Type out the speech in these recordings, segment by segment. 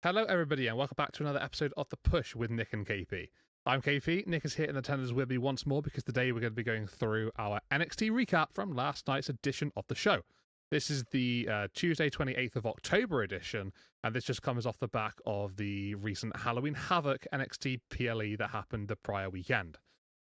Hello, everybody, and welcome back to another episode of The Push with Nick and KP. I'm KP. Nick is here in attendance with me once more because today we're going to be going through our NXT recap from last night's edition of the show. This is the Tuesday, 28th of October edition, and this just comes off the back of the recent Halloween Havoc NXT PLE that happened the prior weekend.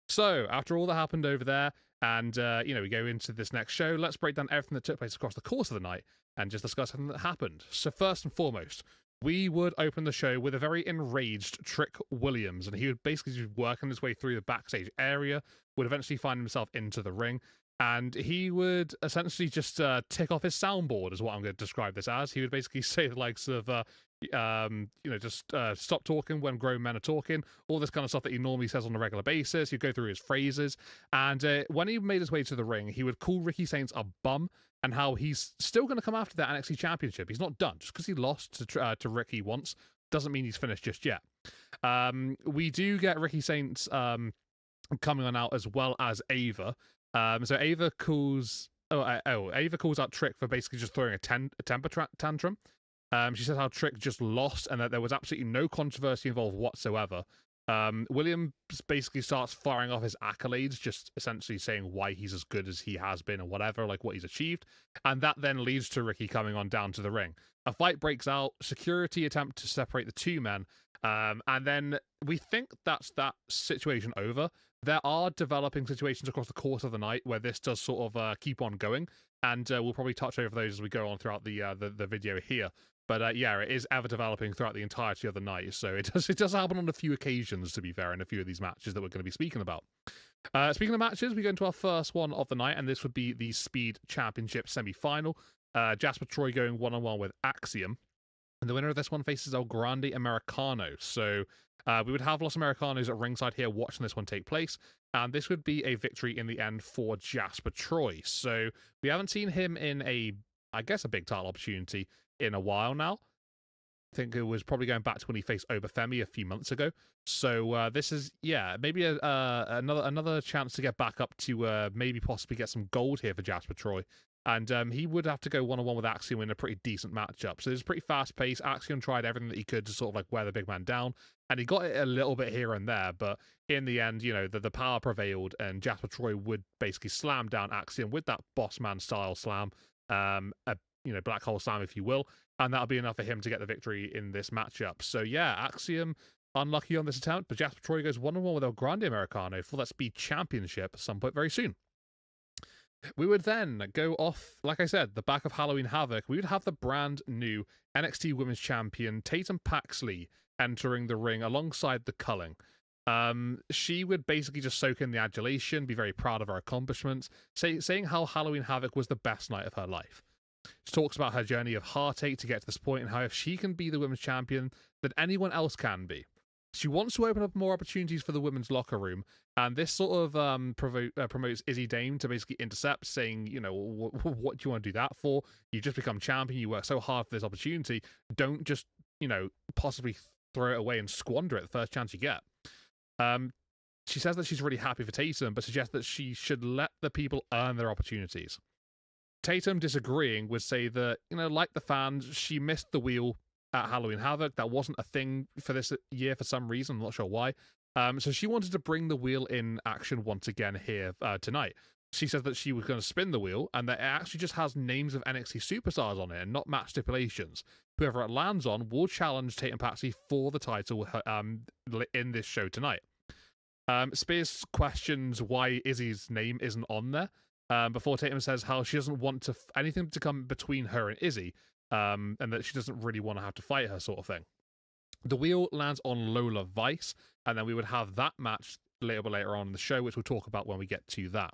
So, after all that happened over there, and, we go into this next show, let's break down everything that took place across the course of the night and just discuss everything that happened. So, first and foremost, we would open the show with a very enraged Trick Williams, and he would basically just working his way through the backstage area, would eventually find himself into the ring, and he would essentially just tick off his soundboard, is what I'm going to describe this as. He would basically say the likes of, stop talking when grown men are talking, all this kind of stuff that he normally says on a regular basis. He'd go through his phrases, and when he made his way to the ring, he would call Ricky Saints a bum, and how he's still going to come after that NXT Championship. He's not done. Just because he lost to Ricky once doesn't mean he's finished just yet. We do get Ricky Saints coming on out as well as Ava. So Ava calls Ava calls out Trick for basically just throwing a temper tantrum. She said how Trick just lost and that there was absolutely no controversy involved whatsoever. Williams basically starts firing off his accolades, just essentially saying why he's as good as he has been and whatever, like what he's achieved. And that then leads to Ricky coming on down to the ring. A fight breaks out, security attempt to separate the two men, and then we think that's that situation over. There are developing situations across the course of the night where this does sort of keep on going, and we'll probably touch over those as we go on throughout the video here. But it is ever developing throughout the entirety of the night. So it does happen on a few occasions, to be fair, in a few of these matches that we're going to be speaking about. Speaking of matches, we go into our first one of the night, and this would be the Speed Championship semi-final. Jasper Troy going one-on-one with Axiom. And the winner of this one faces El Grande Americano. So we would have Los Americanos at ringside here watching this one take place. And this would be a victory in the end for Jasper Troy. So we haven't seen him in a big title opportunity in a while now. I think it was probably going back to when he faced Obafemi a few months ago. So this is, maybe another chance to get back up to maybe possibly get some gold here for Jasper Troy. And he would have to go one-on-one with Axiom in a pretty decent matchup. So it's pretty fast-paced. Axiom tried everything that he could to sort of like wear the big man down, and he got it a little bit here and there. But in the end, the power prevailed, and Jasper Troy would basically slam down Axiom with that boss man style slam, black hole slam, if you will, and that'll be enough for him to get the victory in this matchup. So Axiom unlucky on this attempt, but Jasper Troy goes one-on-one with El Grande Americano for that Speed Championship at some point very soon. We would then go off, like I said, the back of Halloween Havoc. We would have the brand new NXT Women's Champion Tatum Paxley entering the ring alongside the Culling. She would basically just soak in the adulation, be very proud of her accomplishments, saying how Halloween Havoc was the best night of her life. She talks about her journey of heartache to get to this point and how if she can be the women's champion, then anyone else can be. She wants to open up more opportunities for the women's locker room, and this sort of promotes Izzy Dame to basically intercept, saying, what do you want to do that for? You just become champion, you work so hard for this opportunity, don't just, possibly throw it away and squander it the first chance you get. She says that she's really happy for Tatum, but suggests that she should let the people earn their opportunities. Tatum, disagreeing, would say that, like the fans, she missed the wheel at Halloween Havoc. That wasn't a thing for this year for some reason. I'm not sure why. So she wanted to bring the wheel in action once again here tonight. She said that she was going to spin the wheel and that it actually just has names of NXT superstars on it and not match stipulations. Whoever it lands on will challenge Tatum Paxley for the title in this show tonight. Spears questions why Izzy's name isn't on there before Tatum says how she doesn't want anything to come between her and Izzy. And that she doesn't really want to have to fight her, sort of thing. The wheel lands on Lola Vice, and then we would have that match later on in the show, which we'll talk about when we get to that.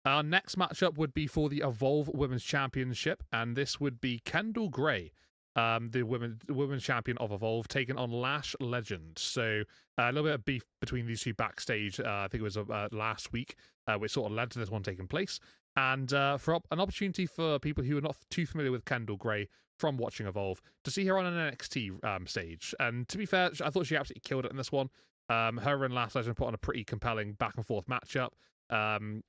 Our next matchup would be for the Evolve Women's Championship, and this would be Kendall Gray, the women's champion of Evolve, taking on Lash Legend. So a little bit of beef between these two backstage. I think it was last week, which sort of led to this one taking place. And for an opportunity for people who are not too familiar with Kendall Gray from watching Evolve to see her on an NXT stage. And to be fair, I thought she absolutely killed it in this one. Her and Last Legend put on a pretty compelling back and forth matchup.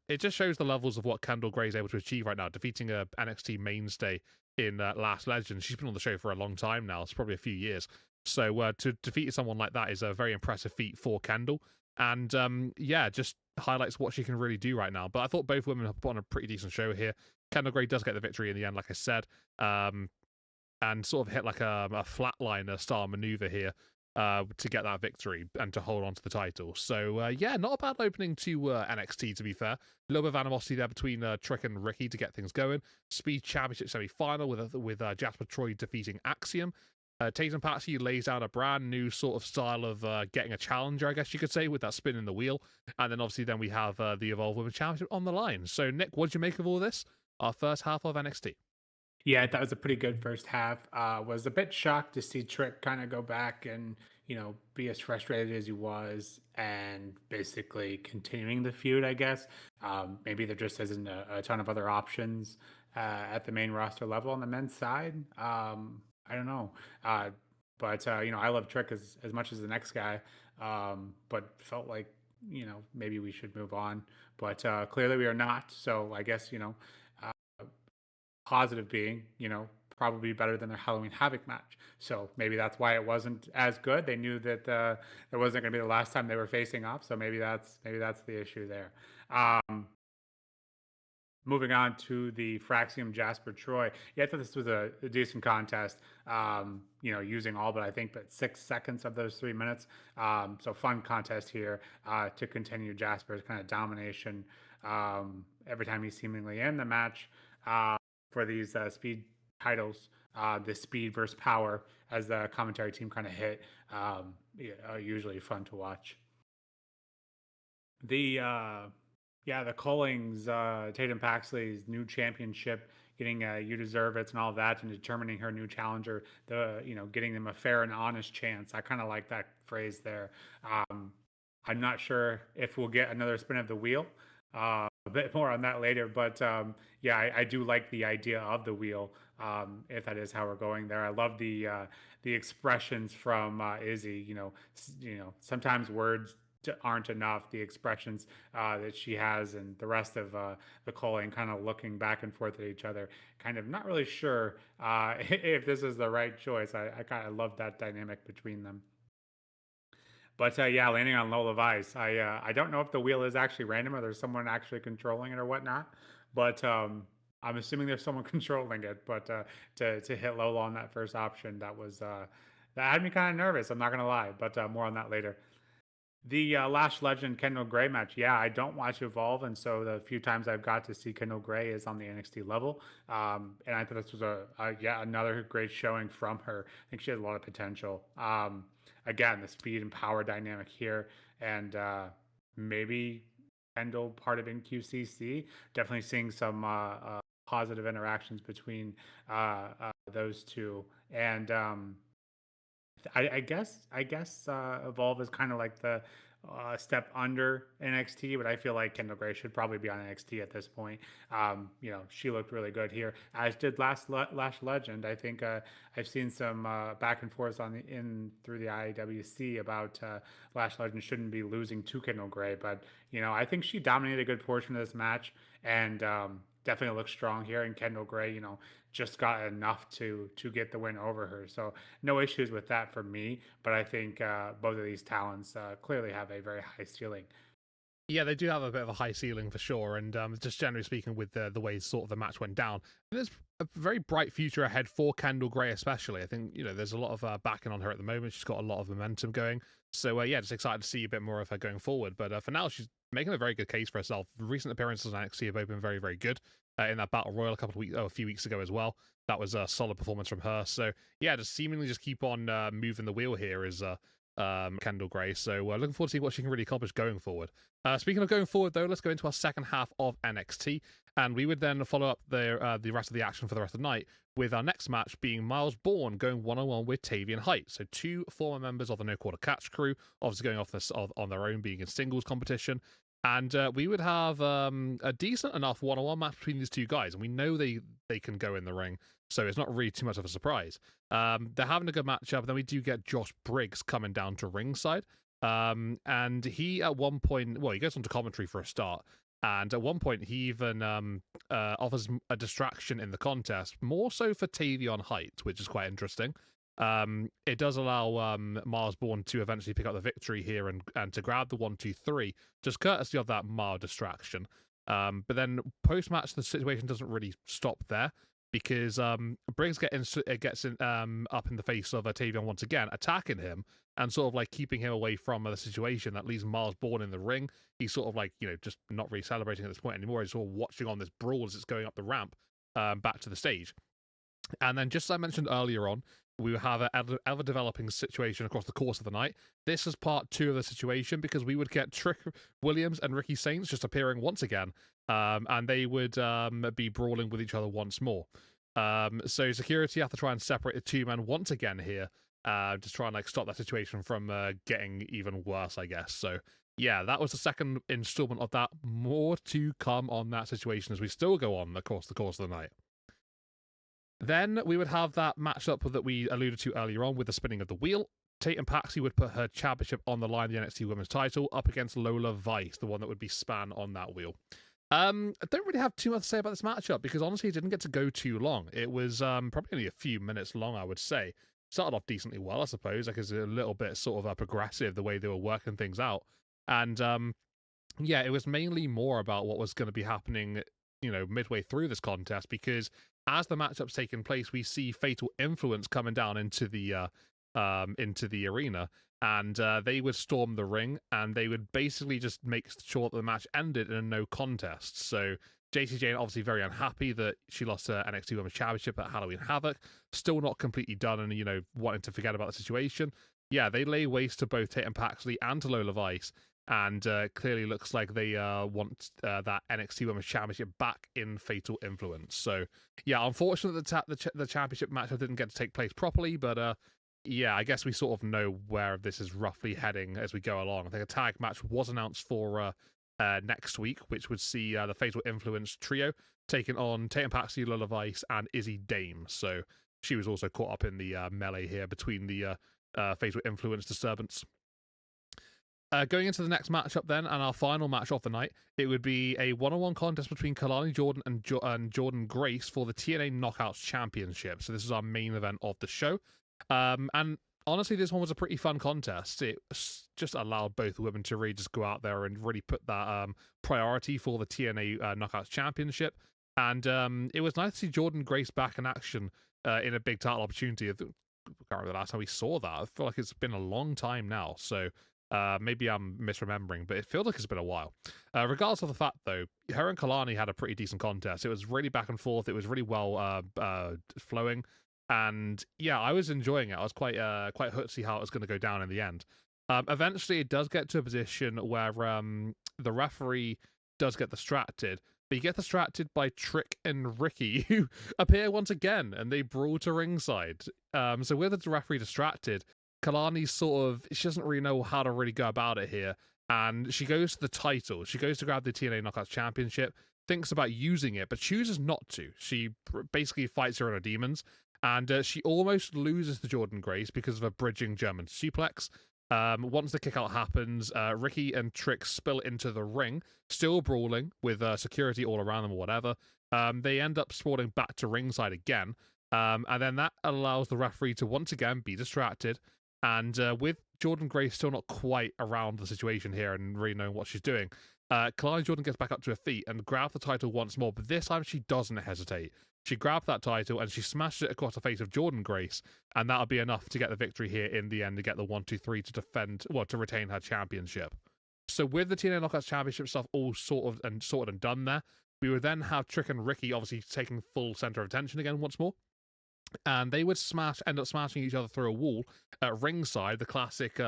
It just shows the levels of what Kendall Gray is able to achieve right now, defeating a NXT mainstay in Last Legend. She's been on the show for a long time now. It's probably a few years. So to defeat someone like that is a very impressive feat for Kendall. And yeah, just highlights what she can really do right now. But I thought both women have put on a pretty decent show here. Kendall Gray does get the victory in the end, like I said, and sort of hit like a flatliner style maneuver here to get that victory and to hold on to the title. So yeah, not a bad opening to NXT, to be fair. A little bit of animosity there between Trick and Ricky to get things going. Speed Championship semi-final with Jasper Troy defeating Axiom. Tatum Patsy lays down a brand new sort of style of getting a challenger, I guess you could say, with that spin in the wheel. And then obviously then we have the Evolve Women's Championship on the line. So Nick, what did you make of all this? Our first half of NXT. Yeah, I thought it was a pretty good first half. Was a bit shocked to see Trick kind of go back and, be as frustrated as he was and basically continuing the feud, I guess. Maybe there just isn't a ton of other options at the main roster level on the men's side. I don't know. But I love Trick as much as the next guy, but felt like, maybe we should move on. But clearly we are not. So I guess, positive being, probably better than their Halloween Havoc match. So maybe that's why it wasn't as good. They knew that it wasn't going to be the last time they were facing off. So maybe that's the issue there. Moving on to the Fraxium Jasper Troy. Yeah, I thought this was a decent contest. Using all but 6 seconds of those 3 minutes. So fun contest here to continue Jasper's kind of domination every time he's seemingly in the match. For these speed titles, the speed versus power, as the commentary team kind of hit, are usually fun to watch. The Collings, Tatum Paxley's new championship, getting You Deserve It and all that, and determining her new challenger, getting them a fair and honest chance. I kind of like that phrase there. I'm not sure if we'll get another spin of the wheel. A bit more on that later, but I do like the idea of the wheel. If that is how we're going there, I love the expressions from Izzy. Sometimes words aren't enough. The expressions that she has, and the rest of the Colleen kind of looking back and forth at each other, kind of not really sure if this is the right choice. I kind of love that dynamic between them. But landing on Lola Vice. I don't know if the wheel is actually random or there's someone actually controlling it or whatnot. But I'm assuming there's someone controlling it. But to hit Lola on that first option, that had me kind of nervous. I'm not gonna lie. But more on that later. The Lash Legend Kendall Gray match. Yeah, I don't watch Evolve, and so the few times I've got to see Kendall Gray is on the NXT level. And I thought this was another great showing from her. I think she has a lot of potential. Again, the speed and power dynamic here, and maybe Kendall part of NQCC. Definitely seeing some positive interactions between those two, and I guess Evolve is kind of like the step under NXT, but I feel like Kendall Gray should probably be on NXT at this point. She looked really good here, as did Lash Legend. I think I've seen some back and forth through the IWC about Lash Legend shouldn't be losing to Kendall Gray, but I think she dominated a good portion of this match, and definitely looks strong here. And Kendall Gray, just got enough to get the win over her. So no issues with that for me. But I think both of these talents clearly have a very high ceiling. Yeah, they do have a bit of a high ceiling for sure, and just generally speaking, with the way sort of the match went down, there's a very bright future ahead for Kendall Gray, especially. I think there's a lot of backing on her at the moment. She's got a lot of momentum going, so just excited to see a bit more of her going forward. But for now, she's making a very good case for herself. Recent appearances on NXT have both been very, very good. In that Battle Royal a few weeks ago as well, that was a solid performance from her. So just seemingly just keep on moving the wheel here is Kendall Gray. So looking forward to see what she can really accomplish going forward. Speaking of going forward, though, let's go into our second half of NXT, and we would then follow up the rest of the action for the rest of the night with our next match being Miles Bourne going one-on-one with Tavian Height. So two former members of the No Quarter Catch crew, obviously going off this on their own, being in singles competition. And we would have a decent enough one-on-one match between these two guys, and we know they can go in the ring, so it's not really too much of a surprise. They're having a good matchup, then we do get Josh Briggs coming down to ringside. And he at one point, he goes on to commentary for a start, And at one point, he even offers a distraction in the contest, more so for Tavion Height, which is quite interesting. It does allow Miles Bourne to eventually pick up the victory here and to grab the 1-2-3, just courtesy of that mild distraction. But then post-match, the situation doesn't really stop there, because Briggs gets up in the face of Tavion once again, attacking him and sort of like keeping him away from the situation. That leaves Miles Bourne in the ring. He's sort of like, just not really celebrating at this point anymore. He's sort of watching on this brawl as it's going up the ramp back to the stage. And then, just as I mentioned earlier on, we have an ever developing situation across the course of the night. This is part 2 of the situation, because we would get Trick Williams and Ricky Saints just appearing once again, and they would be brawling with each other once more. So security have to try and separate the two men once again here, just try and like stop that situation from getting even worse, I guess. So yeah, that was the second installment of that. More to come on that situation as we still go on across the course of the night. Then we would have that matchup that we alluded to earlier on with the spinning of the wheel. Tatum Paxley would put her championship on the line, the NXT Women's title, up against Lola Vice, the one that would be span on that wheel. I don't really have too much to say about this matchup, because honestly it didn't get to go too long. It was probably only a few minutes long, I would say. Started off decently well, I suppose, like it's a little bit sort of progressive the way they were working things out. And yeah, it was mainly more about what was going to be happening, midway through this contest, because as the matchup's taking place, we see Fatal Influence coming down into the arena, and they would storm the ring, and they would basically just make sure that the match ended in a no contest. So JC Jane obviously very unhappy that she lost her NXT Women's Championship at Halloween Havoc, still not completely done, and wanting to forget about the situation. Yeah, they lay waste to both Tatum Paxley and to Lola Vice, and clearly looks like they want that NXT Women's Championship back in Fatal Influence. So yeah, unfortunately the championship matchup didn't get to take place properly, but yeah, I guess we sort of know where this is roughly heading as we go along. I think a tag match was announced for next week, which would see the Fatal Influence trio taking on Tatum Paxley, Lola Vice, and Izzy Dame. So she was also caught up in the melee here between the Fatal Influence disturbance. Going into the next matchup then, and our final match of the night, it would be a one-on-one contest between Kalani Jordan and Jordan Grace for the TNA Knockouts Championship. So this is our main event of the show. And honestly, this one was a pretty fun contest. It just allowed both women to really just go out there and really put that priority for the TNA Knockouts Championship. And it was nice to see Jordan Grace back in action in a big title opportunity. I can't remember the last time we saw that. I feel like it's been a long time now. So maybe I'm misremembering, but it feels like it's been a while. Regardless of the fact, though, her and Kalani had a pretty decent contest. It was really back and forth. It was really well flowing. And yeah, I was enjoying it. I was quite hooked to see how it was going to go down in the end. Eventually, it does get to a position where the referee does get distracted, but you get distracted by Trick and Ricky, who appear once again, and they brawl to ringside. So with the referee distracted, Kalani she doesn't really know how to really go about it here, and she goes to the title. She goes to grab the TNA Knockouts Championship, thinks about using it, but chooses not to. She basically fights her inner demons, and she almost loses to Jordan Grace because of a bridging German suplex. Once the kick out happens, Ricky and Trick spill into the ring, still brawling with security all around them or whatever. They end up sprawling back to ringside again, and then that allows the referee to once again be distracted. And with Jordan Grace still not quite around the situation here and really knowing what she's doing, Kalani Jordan gets back up to her feet and grabs the title once more, but this time she doesn't hesitate. She grabs that title and she smashes it across the face of Jordan Grace, and that'll be enough to get the victory here in the end, to get the 1-2-3 to retain her championship. So with the TNA Knockouts Championship stuff all sorted and done there, we would then have Trick and Ricky obviously taking full center of attention again once more. And they would end up smashing each other through a wall at ringside, the classic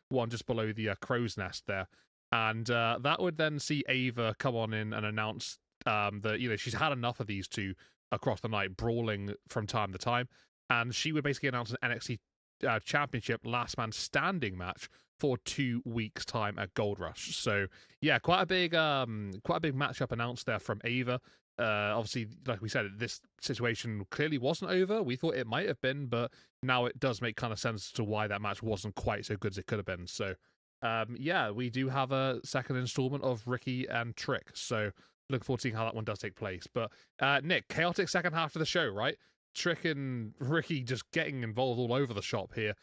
one just below the crow's nest there. And that would then see Ava come on in and announce that she's had enough of these two across the night brawling from time to time, and she would basically announce an NXT Championship last man standing match for 2 weeks' time at Gold Rush. So yeah, quite a big matchup announced there from Ava. Obviously, like we said, this situation clearly wasn't over. We thought it might have been, but now it does make kind of sense to why that match wasn't quite so good as it could have been. So yeah, we do have a second installment of Ricky and Trick. So look forward to seeing how that one does take place. But Nick, chaotic second half of the show, right? Trick and Ricky just getting involved all over the shop here.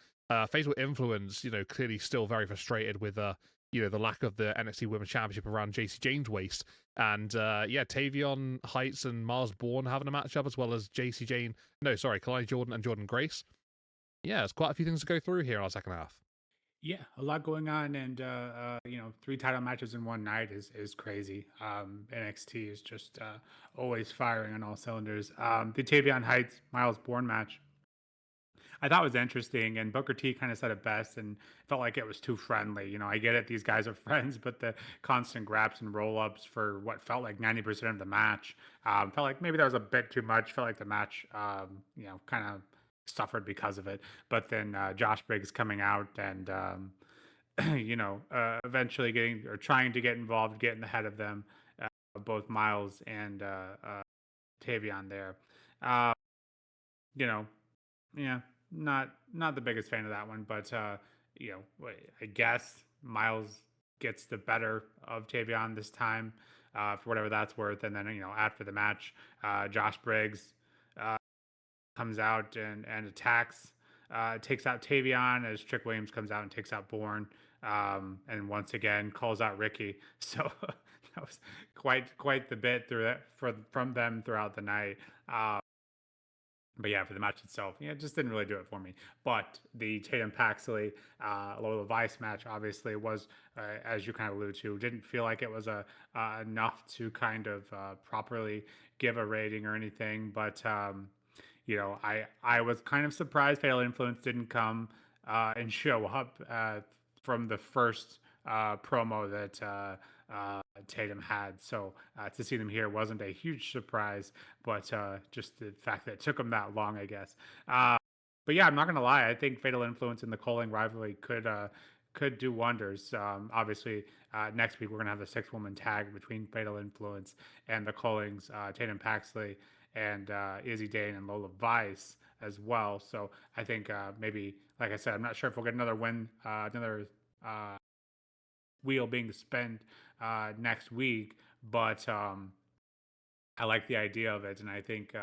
Fatal Influence, clearly still very frustrated with the lack of the NXT Women's Championship around JC Jane's waist. And yeah, Tavion Heights and Mars Bourne having a matchup, as well as JC Jane. No, sorry, Kalani Jordan and Jordan Grace. Yeah, there's quite a few things to go through here in our second half. Yeah, a lot going on, and 3 title matches in one night is crazy. NXT is just always firing on all cylinders. The Tavion Heights Miles Bourne match I thought was interesting, and Booker T kind of said it best, and felt like it was too friendly. I get it; these guys are friends, but the constant grabs and roll ups for what felt like 90% of the match felt like maybe that was a bit too much. Felt like the match, kind of suffered because of it. But then Josh Briggs coming out and eventually getting or trying to get involved, getting ahead of them, both Miles and Tavion there. Uh, you know, yeah, not the biggest fan of that one, but I guess Miles gets the better of Tavion this time, for whatever that's worth. And then after the match, Josh Briggs uh, comes out and attacks, takes out Tavion as Trick Williams comes out and takes out Bourne, and once again calls out Ricky. So that was quite the bit through that from them throughout the night. But yeah, for the match itself, it just didn't really do it for me. But the Tatum Paxley, Lola Vice match obviously was, as you kind of alluded to, didn't feel like it was enough to kind of properly give a rating or anything. But I was kind of surprised Fatal Influence didn't come and show up from the first promo that Tatum had. So to see them here wasn't a huge surprise, but just the fact that it took them that long, I guess. But yeah, I'm not gonna lie. I think Fatal Influence and the Coling rivalry could do wonders. Obviously, next week we're gonna have the 6-woman tag between Fatal Influence and the Colings, Tatum Paxley and Izzy Dane and Lola Vice as well. So I think maybe, like I said, I'm not sure if we'll get another win, another wheel being spent next week, but I like the idea of it, and I think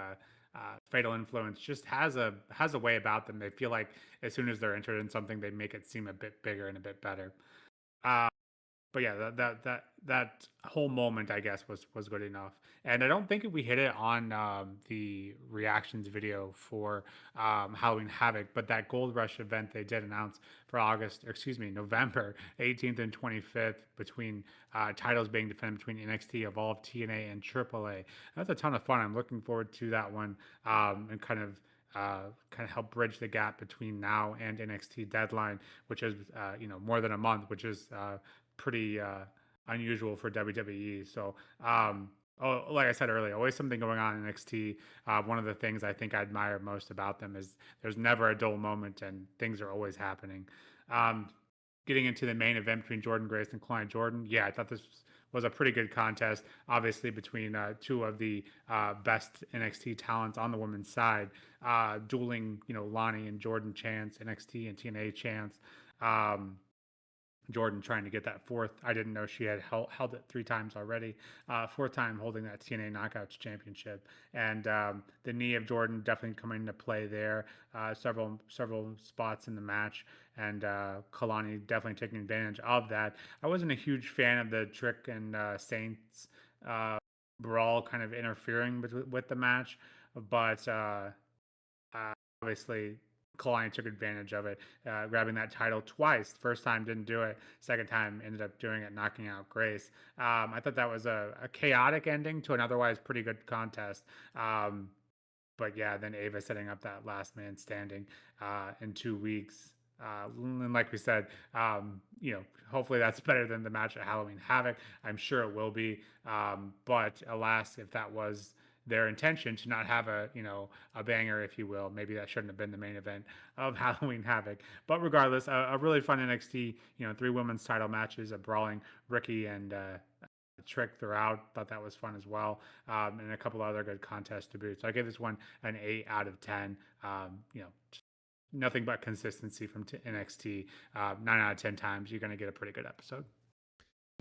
Fatal Influence just has a way about them. They feel like as soon as they're entered in something, they make it seem a bit bigger and a bit better. Uh, but yeah, that whole moment, I guess, was good enough. And I don't think we hit it on the reactions video for Halloween Havoc, but that Gold Rush event they did announce for November 18th and 25th, between titles being defended between NXT, Evolve, TNA, and AAA. That's a ton of fun. I'm looking forward to that one, and kind of help bridge the gap between now and NXT deadline, which is more than a month, which is pretty unusual for WWE. So, like I said earlier, always something going on in NXT. One of the things I think I admire most about them is there's never a dull moment and things are always happening. Um, Getting into the main event between Jordan Grace and Kalani Jordan, yeah, I thought this was a pretty good contest. Obviously, between two of the best NXT talents on the women's side, dueling, Lonnie and Jordan chance, NXT and TNA chance. Um, Jordan trying to get that fourth. I didn't know she had held it 3 times already. Fourth time holding that TNA Knockouts Championship. And the knee of Jordan definitely coming into play there. Several spots in the match, and Kalani definitely taking advantage of that. I wasn't a huge fan of the Trick and Saints brawl kind of interfering with the match, but obviously Kalani took advantage of it, grabbing that title twice. First time didn't do it. Second time ended up doing it, knocking out Grace. I thought that was a chaotic ending to an otherwise pretty good contest. But yeah, then Ava setting up that last man standing in 2 weeks. And like we said, hopefully that's better than the match at Halloween Havoc. I'm sure it will be. But alas, if that was their intention to not have a banger, if you will, maybe that shouldn't have been the main event of Halloween Havoc. But regardless, a really fun NXT, 3 women's title matches, a brawling Ricky and Trick throughout. Thought that was fun as well, and a couple other good contests to boot. So I give this one an 8 out of 10. nothing but consistency from NXT. 9 out of 10 times, you're going to get a pretty good episode.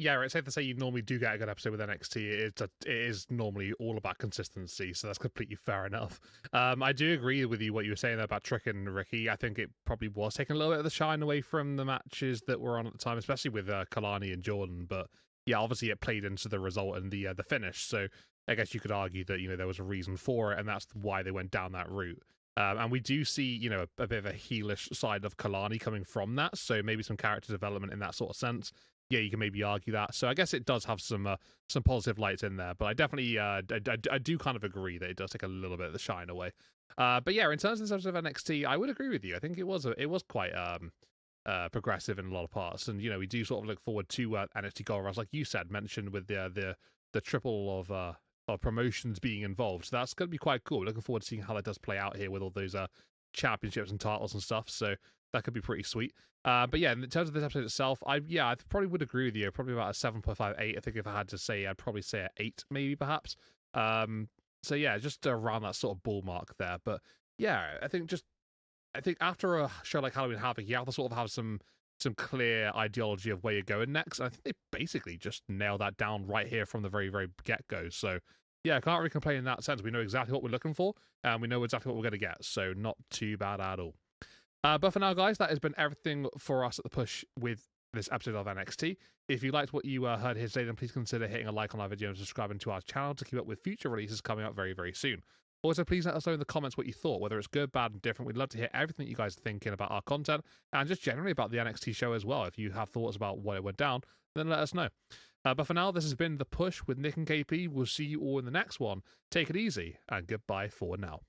Yeah, it's safe to say you normally do get a good episode with NXT. It is normally all about consistency, so that's completely fair enough. I do agree with you what you were saying about Trick and Ricky. I think it probably was taking a little bit of the shine away from the matches that were on at the time, especially with Kalani and Jordan. But yeah, obviously it played into the result and the finish. So I guess you could argue that there was a reason for it, and that's why they went down that route. And we do see, a bit of a heelish side of Kalani coming from that. So maybe some character development in that sort of sense. Yeah, you can maybe argue that. So I guess it does have some positive lights in there. But I definitely I do kind of agree that it does take a little bit of the shine away. But yeah, in terms of this episode of NXT, I would agree with you. I think it was quite progressive in a lot of parts, and we do sort of look forward to NXT Gold Rush, like you said, mentioned with the triple of promotions being involved. So that's going to be quite cool. Looking forward to seeing how that does play out here with all those championships and titles and stuff. So that could be pretty sweet. But yeah, in terms of this episode itself, I probably would agree with you. Probably about a 7.58. I think if I had to say, I'd probably say an 8, maybe perhaps. So yeah, just around that sort of ball mark there. But yeah, I think after a show like Halloween Havoc, you have to sort of have some clear ideology of where you're going next. And I think they basically just nailed that down right here from the very, very get-go. So yeah, I can't really complain in that sense. We know exactly what we're looking for, and we know exactly what we're going to get. So not too bad at all. But for now, guys, that has been everything for us at the push with this episode of NXT. If you liked what you heard here today, then please consider hitting a like on our video and subscribing to our channel to keep up with future releases coming up very, very soon. Also, please let us know in the comments what you thought, whether it's good, bad, and different. We'd love to hear everything you guys are thinking about our content and just generally about the NXT show as well. If you have thoughts about what it went down, then let us know. But for now, this has been The Push with Nick and KP. We'll see you all in the next one. Take it easy, and goodbye for now.